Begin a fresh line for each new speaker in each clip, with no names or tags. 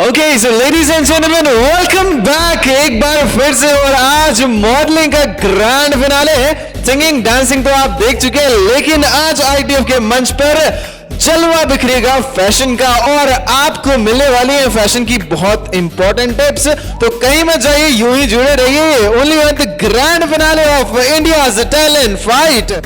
Okay so ladies and gentleman welcome back एक बार फिर से। और आज मॉडलिंग का ग्रैंड फिनाले है। सिंगिंग डांसिंग तो आप देख चुके हैं, लेकिन आज आईटीएफ के मंच पर जलवा बिखरेगा फैशन का और आपको मिलने वाली है फैशन की बहुत इंपॉर्टेंट टिप्स। तो कहीं मत जाइए, यूं ही जुड़े रहिए only on the grand finale of India's talent fight.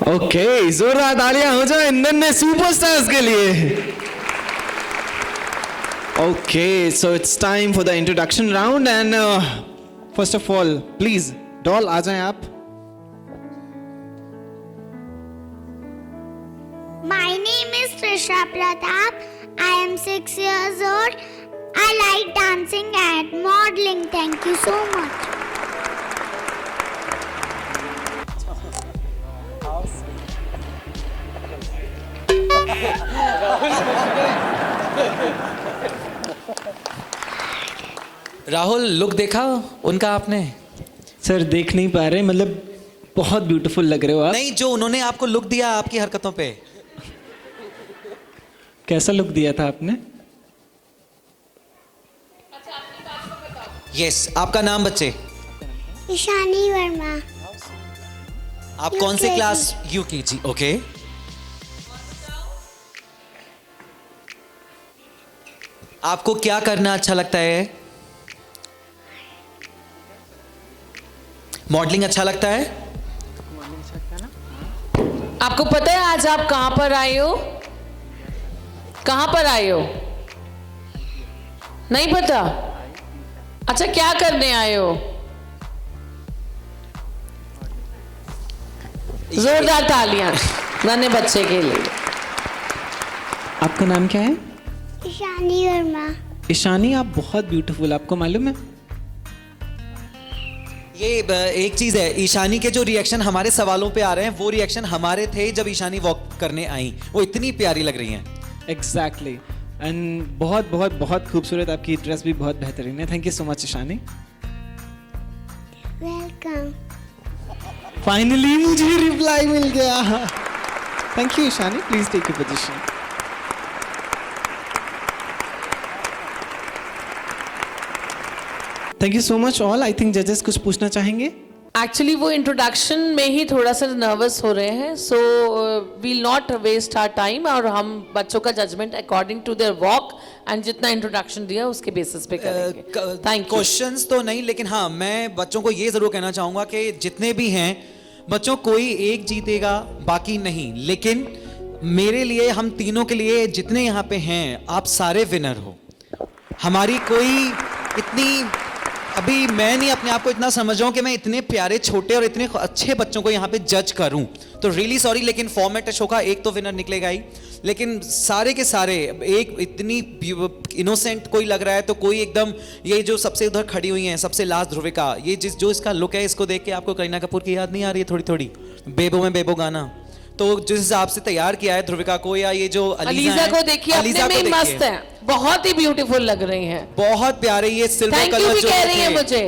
Okay जोरदार तालियां हो जाए नन्हे सुपरस्टार्स के लिए। Okay so it's time for the introduction round and first of all please डॉल आ जाएं आप।
My name is Trisha Pratap. I am 6 years old. I like dancing and modeling. Thank you so much.
Rahul look देखा उनका आपने?
Sir देख नहीं पा रहे, मतलब बहुत ब्यूटीफुल लग रहे हो आप।
नहीं, जो उन्होंने आपको लुक दिया आपकी हरकतों पे।
कैसा लुक दिया था आपने?
यस, आपका नाम बच्चे?
ईशानी वर्मा।
आप कौन से
UKG।
क्लास? यूकेजी। ओके। आपको क्या करना अच्छा लगता है? मॉडलिंग अच्छा लगता है?
आपको पता है आज आप कहां पर आए हो? कहां पर आए हो? नहीं पता? अच्छा, क्या करने आए हो? जोरदार तालियां नन्हे बच्चे के लिए।
आपका नाम क्या है?
ईशानी वर्मा।
ईशानी, आप बहुत ब्यूटीफुल, आपको मालूम है?
ये एक चीज है, ईशानी के जो रिएक्शन हमारे सवालों पे आ रहे हैं वो रिएक्शन हमारे थे जब ईशानी वॉक करने आई। वो इतनी प्यारी लग रही हैं।
एग्जैक्टली, एंड बहुत बहुत बहुत खूबसूरत, आपकी ड्रेस भी बहुत बेहतरीन है। Thank you so much Ishani.
Welcome.
Finally मुझे रिप्लाई मिल गया। Thank you Ishani, please take your position. Thank you so much all. I think जजेस कुछ पूछना चाहेंगे?
एक्चुअली वो इंट्रोडक्शन में ही थोड़ा सा नर्वस हो रहे हैं, so we'll not waste our time और हम बच्चों का judgement according to their walk and जितना इंट्रोडक्शन दिया उसके बेसिस पे करेंगे। Thank you.
क्वेश्चंस तो नहीं, लेकिन हाँ मैं बच्चों को ये जरूर कहना चाहूंगा कि जितने भी हैं बच्चों, कोई एक जीतेगा बाकी नहीं, लेकिन मेरे लिए, हम तीनों के लिए जितने यहाँ पे हैं आप सारे विनर हो। हमारी कोई इतनी, अभी मैं नहीं अपने आप को इतना समझ रहा हूँ कि मैं इतने प्यारे छोटे और इतने अच्छे बच्चों को यहाँ पे जज करूँ, तो रियली सॉरी, लेकिन फॉर्मेट शो का एक तो विनर निकलेगा ही, लेकिन सारे के सारे, एक इतनी इनोसेंट कोई लग रहा है तो कोई एकदम, ये जो सबसे उधर खड़ी हुई हैं सबसे लास्ट ध्रुविका, ये जो इसका लुक है, इसको देख के आपको करीना कपूर की याद नहीं आ रही है थोड़ी थोड़ी? बेबो में बेबो गाना, तो जिस हिसाब से तैयार किया है ध्रुविका को, या ये जो
अलीजा को देखिए, अपने में ही मस्त है, बहुत ही ब्यूटीफुल लग रही हैं,
बहुत प्यारे। ये सिल्वर
थैंक यू
कलर
भी
जो
कह रही है मुझे।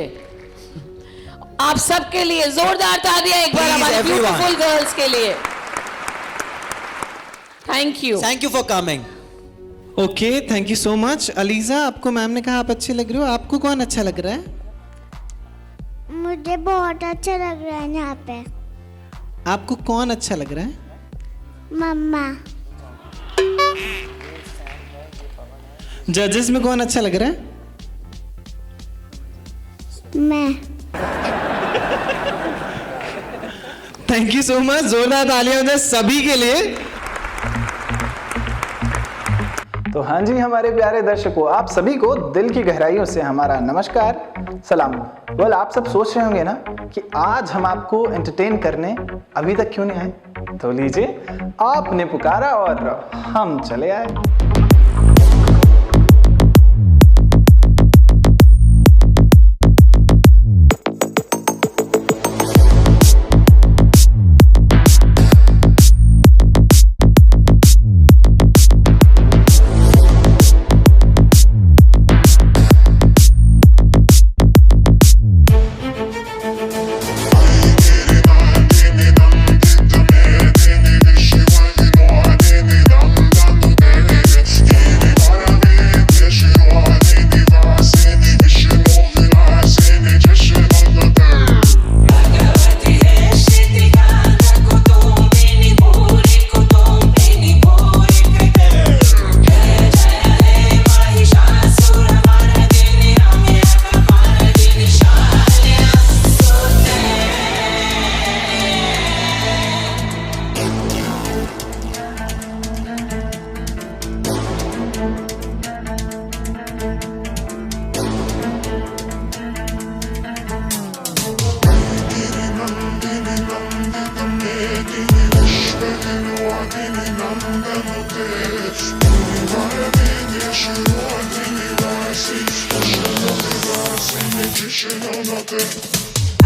आप सबके लिए जोरदार तालियां एक बार
Please,
हमारी
everyone.
ब्यूटीफुल गर्ल्स के लिए। Thank you
for coming.
Okay, thank you so much. ELISA, आपको मैम ने कहा आप अच्छे लग रहे हो, आपको कौन अच्छा लग रहा है?
मुझे बहुत अच्छा लग रहा है यहाँ पे।
आपको कौन अच्छा लग रहा है?
मम्मा।
जजेस में कौन अच्छा लग रहा है?
मैं।
थैंक यू सो मच, जोरदार तालियां हो जाए सभी के लिए।
तो हाँ जी हमारे प्यारे दर्शकों, आप सभी को दिल की गहराइयों से हमारा नमस्कार, सलाम। वेल, आप सब सोच रहे होंगे ना कि आज हम आपको एंटरटेन करने अभी तक क्यों नहीं आए, तो लीजिए, आपने पुकारा और हम चले आए।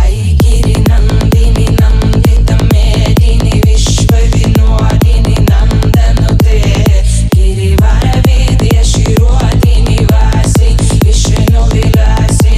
ऐगिरि नन्दिनि नन्दितमेदिनि विश्वविनोदिनि नन्दनुते गिरिवरवेद्य शिरोदिनि वासि विष्णुविलासि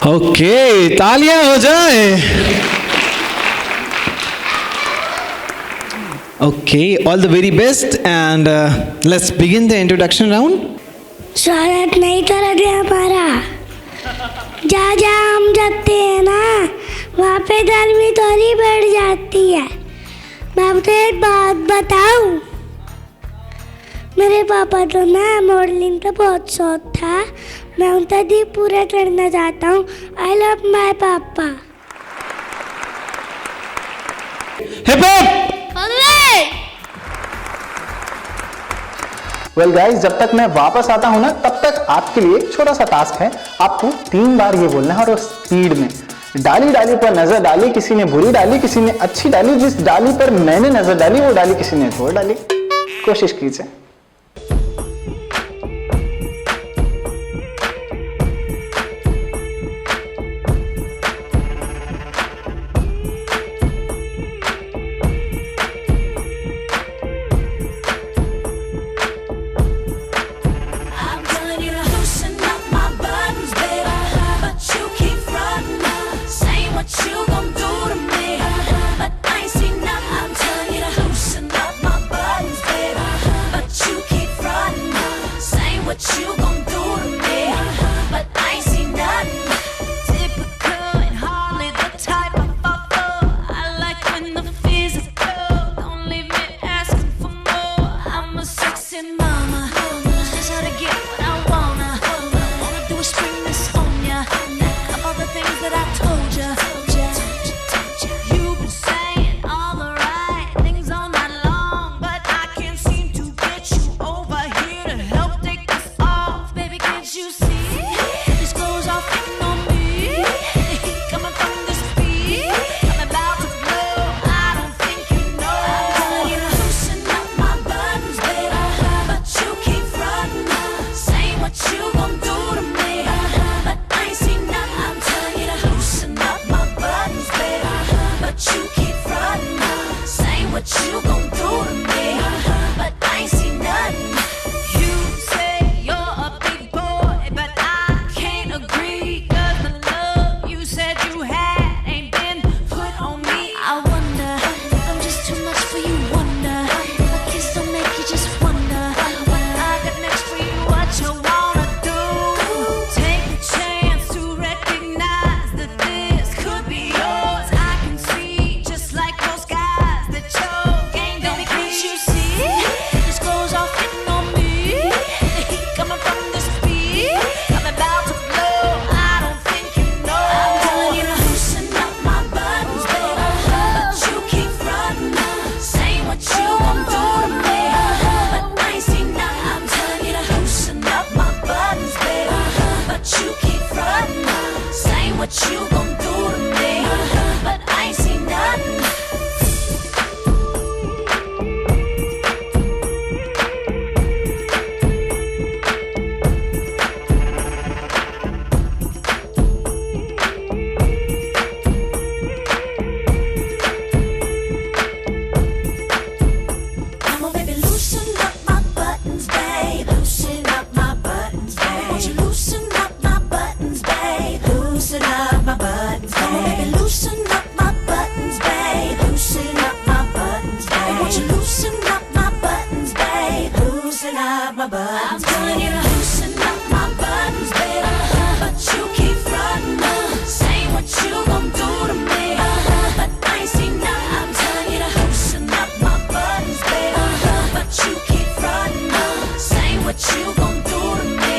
ओके, तालियां हो जाए. Okay, all the very best, and let's begin the introduction round.
स्वागत नहीं कर दे हमारा. जहाँ जहाँ हम जाते हैं ना, वहाँ पे गर्मी थोड़ी बढ़ जाती है. मैं आपको एक बात बताऊँ. मेरे पापा को ना मॉडलिंग का बहुत शौक था. मैं उनका दी पूरा करना चाहता हूँ. आई लव माय पापा.
Hip hop!
वेल गाइस, जब तक मैं वापस आता हूं ना, तब तक आपके लिए एक छोटा सा टास्क है. आपको 3 बार ये बोलना है और स्पीड में. डाली डाली पर नजर डाली, किसी ने बुरी डाली, किसी ने अच्छी डाली. जिस डाली पर मैंने नजर डाली वो डाली किसी ने छोड़ डाली. कोशिश कीजिए.
But what you gon' do to me, but I ain't seen nothing. Come on, baby, loosen up my buttons, babe. Loosen up my buttons, babe. Won't you loosen up my buttons, babe? Loosen up my buttons, babe. Come on, baby, loosen up my buttons, babe. Loosen up my buttons, babe. Won't you loosen up my buttons, babe? Loosen up my buttons. I'm telling you to loosen up my buttons, babe. But you keep frontin', saying what you gon' do to me, but I ain't seen nothing. I'm telling you to loosen up my buttons, babe. But you keep frontin', saying what you gon' do to me,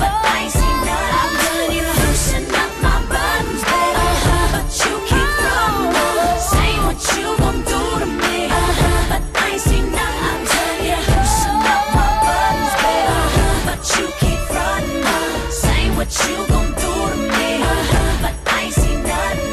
but I ain't seen nothing. I'm telling you to loosen up my buttons, babe. But you keep frontin', saying what you gon' do to me, but I ain't seen nothing. I'm telling you to loosen up my buttons, babe. But you keep frontin', saying what you gon' do to me, but I ain't seen nothing.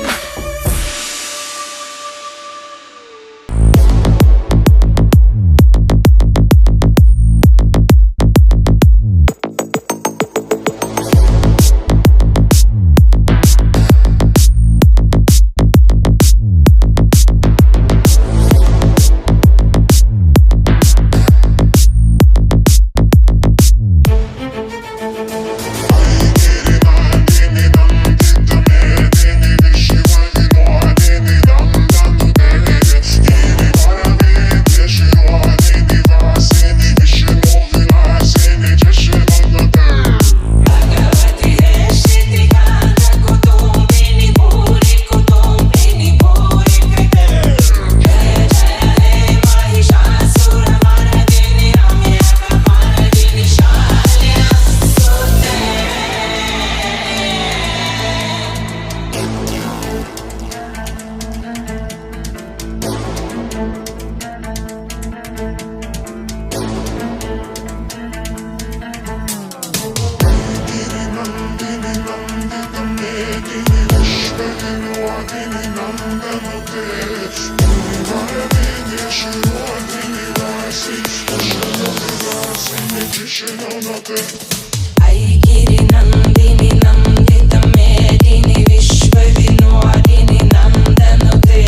ऐगिरि नन्दिनि नन्दित मेदिनि विश्वविनोदिनि नन्दनुते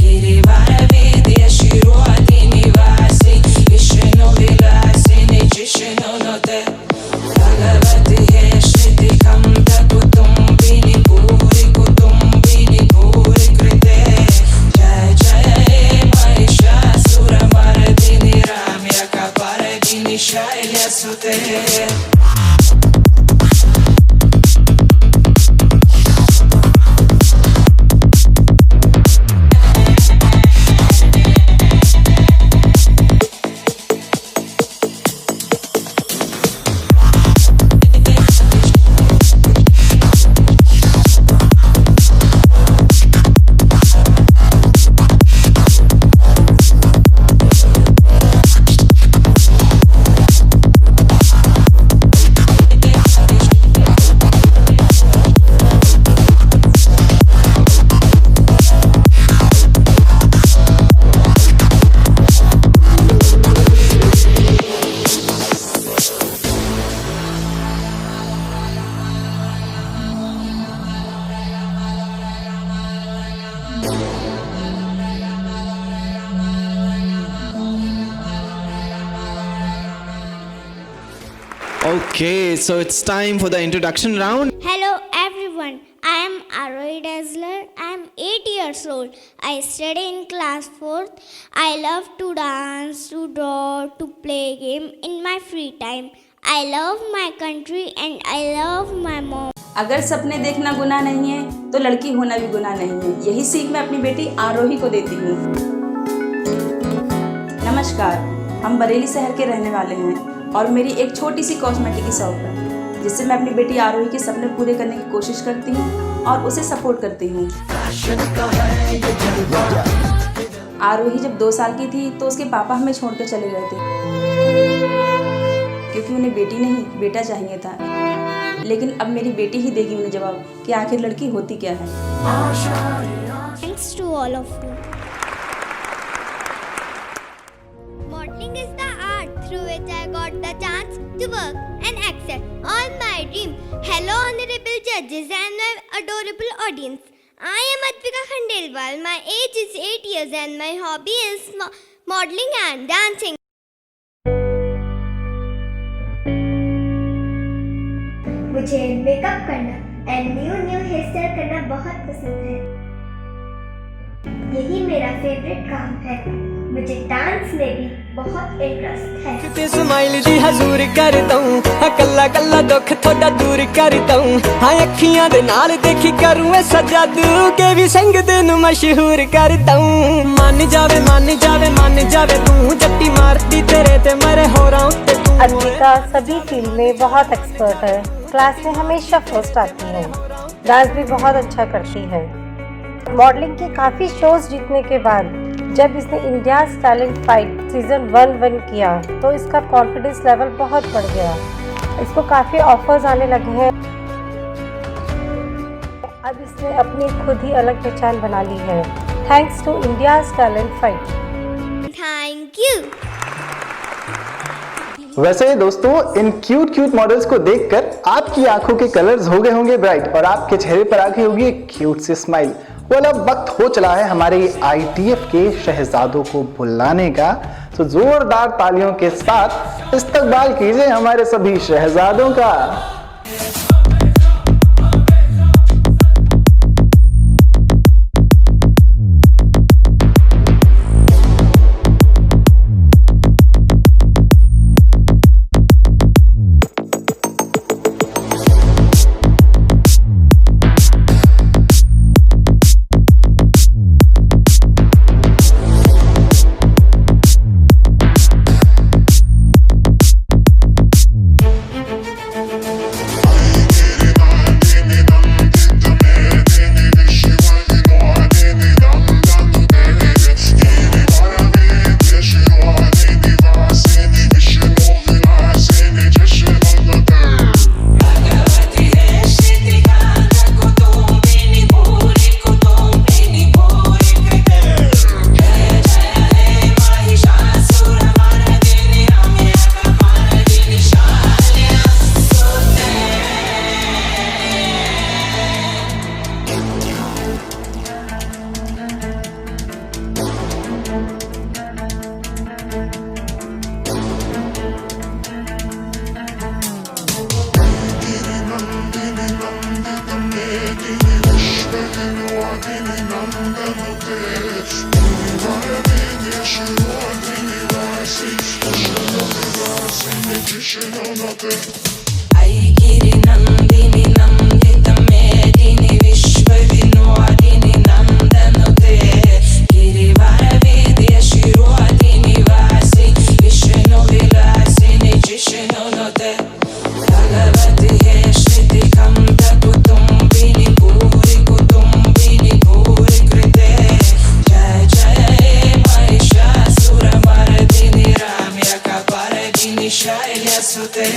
गिरिवरविद्य शिरोदिनि वासि विष्णुविलासिनि जिष्णुनुते भगवति हे श्रुतिकन्त कुटुम्बिनि भूरि कुटुम्बिनि भूरि कृते जय जय Mahishasuramardini रम्यकपर्दिनि शैलसुते
Okay, so it's time for the introduction round.
Hello everyone, I am Arohi Dazzler. I am 8 years old. I study in class 4th. I love to dance, to draw, to play game in my free time. I love my country and I love my mom.
अगर सपने देखना गुनाह नहीं है तो लड़की होना भी गुनाह नहीं है। यही सीख मैं अपनी बेटी आरोही को देती हूँ। नमस्कार, हम बरेली शहर के रहने वाले हैं और मेरी एक छोटी सी कॉस्मेटिक की शॉप है जिससे मैं अपनी बेटी आरोही के सपने पूरे करने की कोशिश करती हूँ और उसे सपोर्ट करती हूँ। आरोही जब 2 साल की थी तो उसके पापा हमें छोड़कर चले गए थे क्योंकि उन्हें बेटी नहीं बेटा चाहिए था। लेकिन अब मेरी बेटी ही देगी मुझे जवाब कि आखिर लड़की होती क्या है।
Thanks to all of you. Modeling is the art through which I got the chance to work and excel all my dream. Hello, honorable judges and my adorable audience. I am Advika Khandelwal. My age is 8 years and my hobby is modeling and dancing. मुझे makeup करना and new hair style करना बहुत पसंद है। यही मेरा favourite काम है। मुझे डांस में भी बहुत इंटरेस्ट है।
किते स्माइल दी हजूर करदा हूं, कल्ला कल्ला दुख थोड़ा दूर करदा हूं। हां अखियां दे नाल देखी करूं ऐसा जादू के भी संग दिन मशहूर करदा हूं। मन जावे मन जावे मन जावे तू जट्टी मारती तेरे ते मरे होरां उत्ते तू।
अद्विका सभी फील्ड में बहुत एक्सपर्ट है। क्लास में हमेशा फर्स्ट आती है। डांस भी बहुत अच्छा करती है। मॉडलिंग के काफ़ी शोज जीतने के बाद जब इसने India's talent fight season 1 win किया तो इसका कॉन्फिडेंस लेवल बहुत बढ़ गया। इसको काफ़ी ऑफर्स आने लगे हैं। अब इसने अपनी खुद ही अलग पहचान बना ली है thanks to India's talent fight.
Thank you.
वैसे दोस्तों, इन क्यूट मॉडल्स को देखकर आपकी आंखों के कलर्स हो गए होंगे ब्राइट और आपके चेहरे पर आ गई होगी एक क्यूट सी स्माइल। well, अब वक्त हो चला है हमारे ITF के शहजादों को बुलाने का। तो जोरदार तालियों के साथ इस्तकबाल कीजिए हमारे सभी शहजादों का।
ऐगिरि नन्दिनि नन्दित मेदिनि विश्वविनोदिनि नन्दनुते गिरिवरवेद्य शिरोदिनि वासि विष्णुविलासिनि जिष्णुनुते भगवति हे श्रुतिकन्द कुटुम्बिनि भूरि कुटुम्बिनि भूरि कृते जय जय हे महिषासुरमर्दिनि राम्यकपर्दिनि शैलसुते।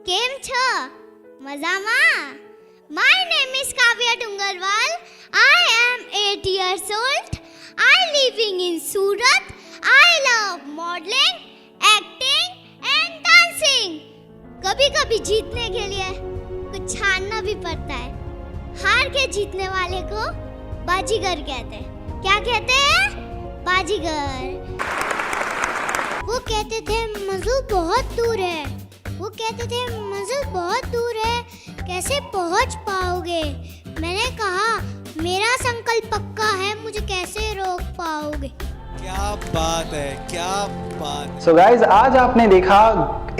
કેમ છો મજામાં My name is Kavya Dungarwal. I am 8 years old. I living in Surat. I love modeling, acting and dancing. कभी-कभी जीतने के लिए कुछ हारना भी पड़ता है. हार के जीतने वाले को बाजीगर कहते हैं. क्या कहते हैं? बाजीगर. वो कहते थे मंजिल बहुत दूर है. वो कहते थे मंजिल बहुत दूर है, कैसे पहुंच पाओगे? मैंने कहा मेरा संकल्प पक्का है, मुझे कैसे रोक पाओगे?
क्या बात है, क्या बात है।
सो गाइज, आज आपने देखा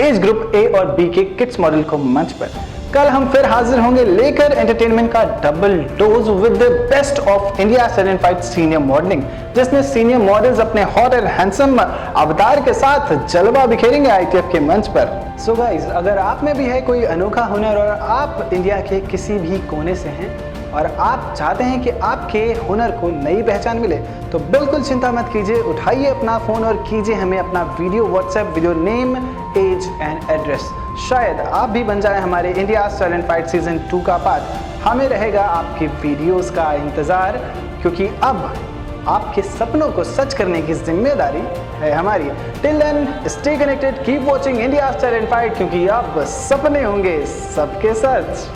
एज ग्रुप ए और बी के किड्स मॉडल को मंच पर। कल हम फिर हाजिर होंगे लेकर एंटरटेनमेंट का double dose with the best of India certified senior modelling, जिसमें सीनियर मॉडल्स अपने हॉट एंड हैंडसम अवतार के साथ जलवा बिखेरेंगे ITF के मंच पर। सो गाइज, अगर आप में भी है कोई अनोखा हुनर और आप इंडिया के किसी भी कोने से हैं और आप चाहते हैं कि आपके हुनर को नई पहचान मिले, तो बिल्कुल चिंता मत कीजिए, उठाइए अपना फ़ोन और कीजिए हमें अपना video WhatsApp with your name, age and address. शायद आप भी बन जाएं हमारे इंडिया टैलेंट फाइट सीजन 2 का पार्ट। हमें रहेगा आपकी वीडियोस का इंतज़ार, क्योंकि अब आपके सपनों को सच करने की जिम्मेदारी है हमारी। Till then stay connected, keep watching India talent fight, क्योंकि अब सपने होंगे सबके सच।